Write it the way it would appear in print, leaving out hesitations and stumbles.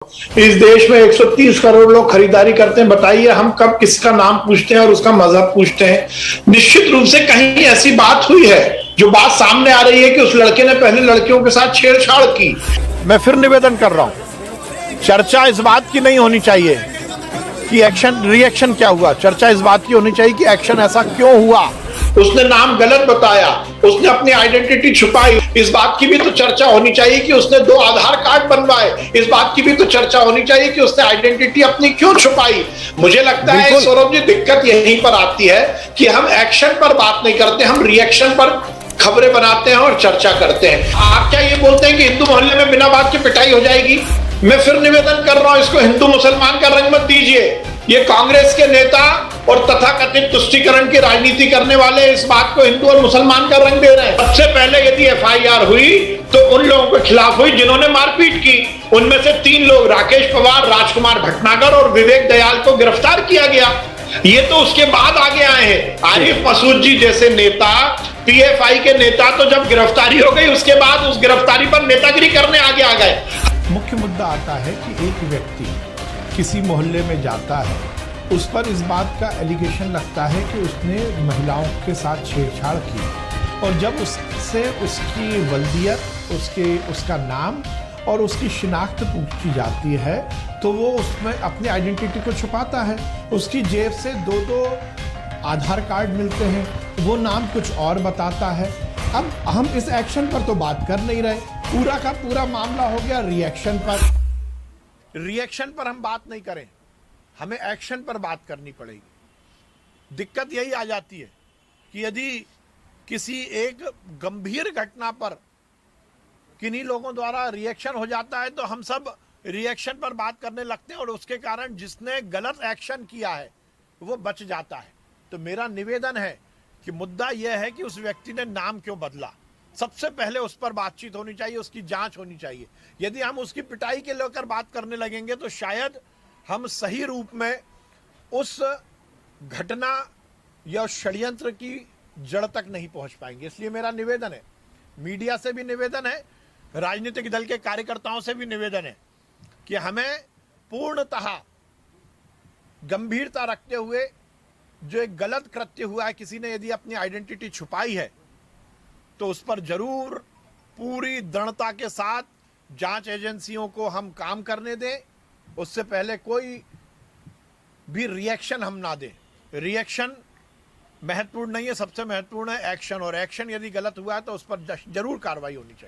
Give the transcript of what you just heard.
इस देश में 130 करोड़ लोग खरीदारी करते हैं। बताइए हम कब किसका नाम पूछते हैं और उसका मजहब पूछते हैं। निश्चित रूप से कहीं ऐसी बात हुई है जो बात सामने आ रही है कि उस लड़के ने पहले लड़कियों के साथ छेड़छाड़ की। मैं फिर निवेदन कर रहा हूं, चर्चा इस बात की नहीं होनी चाहिए कि एक्शन रिएक्शन क्या हुआ। चर्चा इस बात की होनी चाहिए कि एक्शन ऐसा क्यों हुआ। उसने नाम गलत बताया, उसने अपनी आइडेंटिटी छुपाई। इस बात की भी तो चर्चा होनी चाहिए कि उसने 2 आधार कार्ड बनवाए। इस बात की भी तो चर्चा होनी चाहिए कि उसने आइडेंटिटी अपनी क्यों छुपाई। मुझे लगता है सौरभ जी, दिक्कत यहीं पर आती है कि हम एक्शन पर बात नहीं करते, हम रिएक्शन पर खबरें बनाते हैं और चर्चा करते हैं। आप क्या ये बोलते हैं कि हिंदू मोहल्ले में बिना बात के पिटाई हो जाएगी? मैं फिर निवेदन कर रहा हूं, इसको हिंदू मुसलमान का रंग मत दीजिए। ये कांग्रेस के नेता और तथाकथित तुष्टीकरण की राजनीति करने वाले इस बात को हिंदू और मुसलमान का रंग दे रहे हैं। सबसे पहले यदि एफआईआर हुई तो उन लोगों के खिलाफ हुई जिन्होंने मारपीट की। उनमें से 3 लोग, राकेश पवार, राजकुमार भटनागर और विवेक दयाल को गिरफ्तार किया गया। ये तो उसके बाद आगे आए हैं। आरिफ मसूद जी जैसे नेता, पीएफआई के नेता, तो जब गिरफ्तारी हो गई उसके बाद उस गिरफ्तारी पर नेतागिरी करने आगे आ गए। मुख्य मुद्दा आता है कि एक व्यक्ति किसी मोहल्ले में जाता है, उस पर इस बात का एलिगेशन लगता है कि उसने महिलाओं के साथ छेड़छाड़ की, और जब उससे उसकी वल्दियत, उसका नाम और उसकी शिनाख्त पूछी जाती है तो वो उसमें अपनी आइडेंटिटी को छुपाता है। उसकी जेब से 2 आधार कार्ड मिलते हैं, वो नाम कुछ और बताता है। अब हम इस एक्शन पर तो बात कर नहीं रहे, पूरा का पूरा मामला हो गया रिएक्शन पर। रिएक्शन पर हम बात नहीं करें, हमें एक्शन पर बात करनी पड़ेगी। दिक्कत यही आ जाती है कि यदि किसी एक गंभीर घटना पर किन्हीं लोगों द्वारा रिएक्शन हो जाता है तो हम सब रिएक्शन पर बात करने लगते हैं और उसके कारण जिसने गलत एक्शन किया है वो बच जाता है। तो मेरा निवेदन है कि मुद्दा यह है कि उस व्यक्ति ने नाम क्यों बदला। सबसे पहले उस पर बातचीत होनी चाहिए, उसकी जांच होनी चाहिए। यदि हम उसकी पिटाई के लेकर बात करने लगेंगे तो शायद हम सही रूप में उस घटना या षड्यंत्र की जड़ तक नहीं पहुंच पाएंगे। इसलिए मेरा निवेदन है, मीडिया से भी निवेदन है, राजनीतिक दल के कार्यकर्ताओं से भी निवेदन है कि हमें पूर्णतः गंभीरता रखते हुए जो एक गलत कृत्य हुआ है, किसी ने यदि अपनी आइडेंटिटी छुपाई है तो उस पर जरूर पूरी दृढ़ता के साथ जांच एजेंसियों को हम काम करने दें। उससे पहले कोई भी रिएक्शन हम ना दें। रिएक्शन महत्वपूर्ण नहीं है, सबसे महत्वपूर्ण है एक्शन, और एक्शन यदि गलत हुआ है तो उस पर जरूर कार्रवाई होनी चाहिए।